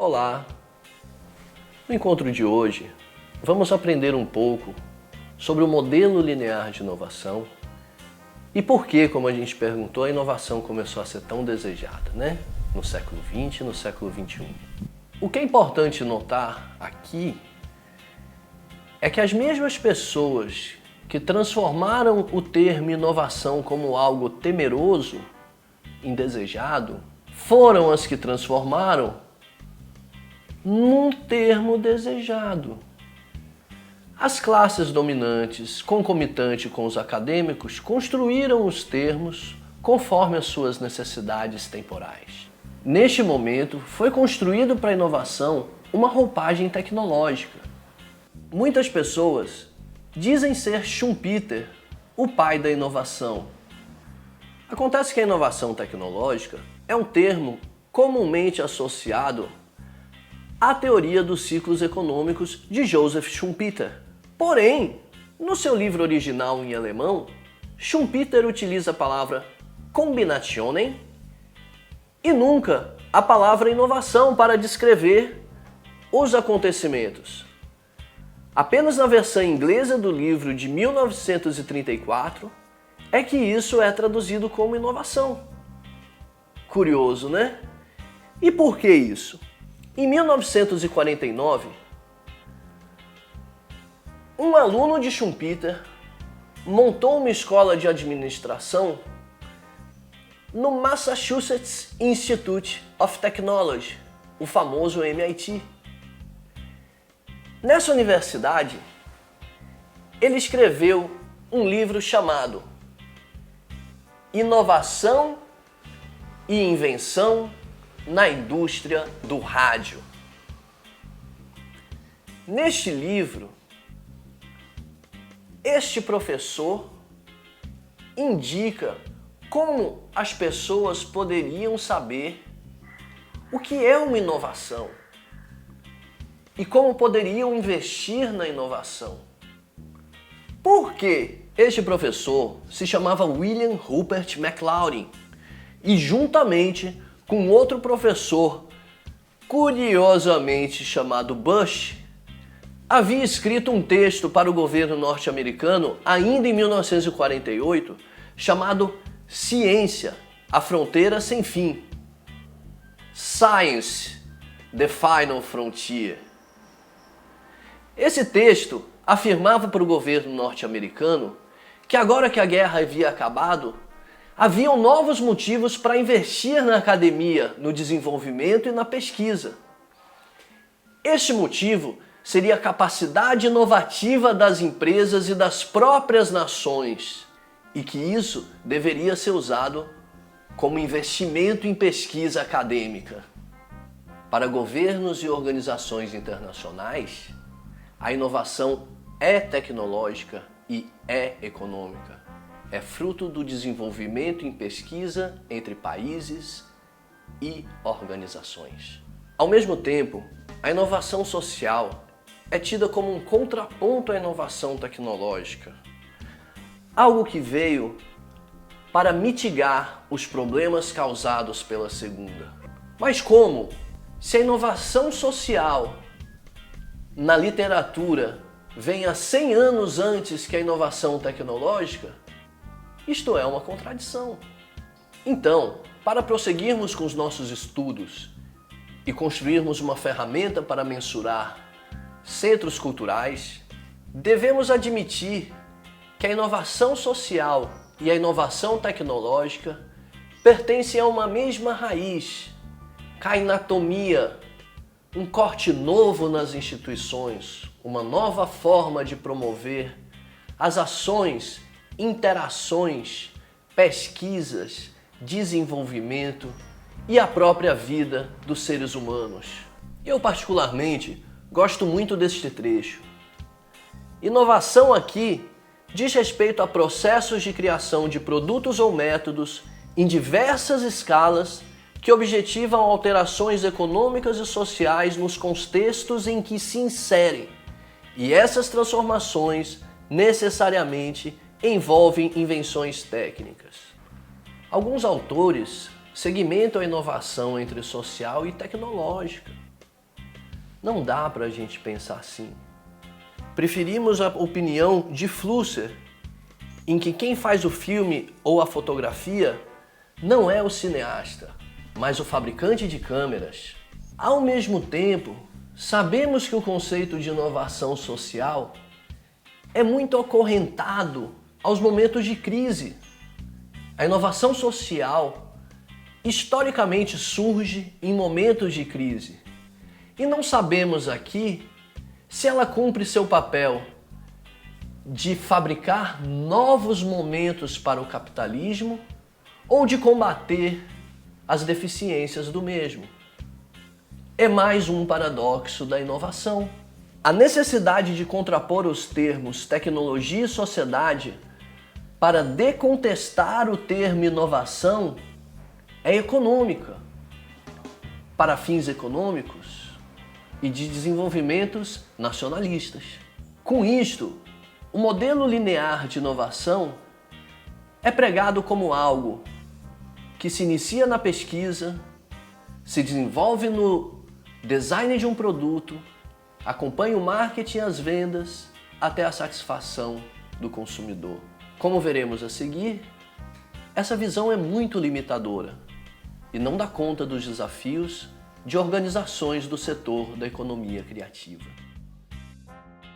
Olá! No encontro de hoje, vamos aprender um pouco sobre o modelo linear de inovação e por que, como a gente perguntou, a inovação começou a ser tão desejada, né? No século XX e no século XXI. O que é importante notar aqui é que as mesmas pessoas que transformaram o termo inovação como algo temeroso, indesejado, foram as que transformaram num termo desejado. As classes dominantes, concomitante com os acadêmicos, construíram os termos conforme as suas necessidades temporais. Neste momento, foi construído para a inovação uma roupagem tecnológica. Muitas pessoas dizem ser Schumpeter, o pai da inovação. Acontece que a inovação tecnológica é um termo comumente associado à teoria dos ciclos econômicos de Joseph Schumpeter. Porém, no seu livro original em alemão, Schumpeter utiliza a palavra Kombinationen e nunca a palavra inovação para descrever os acontecimentos. Apenas na versão inglesa do livro de 1934 é que isso é traduzido como inovação. Curioso, né? E por que isso? Em 1949, um aluno de Schumpeter montou uma escola de administração no Massachusetts Institute of Technology, o famoso MIT. Nessa universidade, ele escreveu um livro chamado Inovação e Invenção na Indústria do Rádio. Neste livro, este professor indica como as pessoas poderiam saber o que é uma inovação e como poderiam investir na inovação. Por quê? Este professor se chamava William Rupert McLaurin e juntamente com outro professor, curiosamente chamado Bush, havia escrito um texto para o governo norte-americano ainda em 1948, chamado Ciência, a Fronteira Sem Fim. Science, the Final Frontier. Esse texto afirmava para o governo norte-americano que agora que a guerra havia acabado, haviam novos motivos para investir na academia, no desenvolvimento e na pesquisa. Este motivo seria a capacidade inovativa das empresas e das próprias nações, e que isso deveria ser usado como investimento em pesquisa acadêmica. Para governos e organizações internacionais, a inovação é tecnológica e é econômica. É fruto do desenvolvimento em pesquisa entre países e organizações. Ao mesmo tempo, a inovação social é tida como um contraponto à inovação tecnológica. Algo que veio para mitigar os problemas causados pela segunda. Mas como? Se a inovação social na literatura vem há 100 anos antes que a inovação tecnológica, isto é uma contradição. Então, para prosseguirmos com os nossos estudos e construirmos uma ferramenta para mensurar centros culturais, devemos admitir que a inovação social e a inovação tecnológica pertencem a uma mesma raiz, cainatomia, um corte novo nas instituições, uma nova forma de promover as ações, interações, pesquisas, desenvolvimento e a própria vida dos seres humanos. Eu particularmente gosto muito deste trecho. Inovação aqui diz respeito a processos de criação de produtos ou métodos em diversas escalas que objetivam alterações econômicas e sociais nos contextos em que se inserem. E essas transformações necessariamente envolvem invenções técnicas. Alguns autores segmentam a inovação entre social e tecnológica. Não dá para a gente pensar assim. Preferimos a opinião de Flusser, em que quem faz o filme ou a fotografia não é o cineasta, mas o fabricante de câmeras. Ao mesmo tempo, sabemos que o conceito de inovação social é muito acorrentado aos momentos de crise. A inovação social historicamente surge em momentos de crise. E não sabemos aqui se ela cumpre seu papel de fabricar novos momentos para o capitalismo ou de combater as deficiências do mesmo. É mais um paradoxo da inovação. A necessidade de contrapor os termos tecnologia e sociedade para decontestar o termo inovação é econômica. Para fins econômicos e de desenvolvimentos nacionalistas. Com isto, o modelo linear de inovação é pregado como algo que se inicia na pesquisa, se desenvolve no design de um produto, acompanha o marketing e as vendas até a satisfação do consumidor. Como veremos a seguir, essa visão é muito limitadora e não dá conta dos desafios de organizações do setor da economia criativa.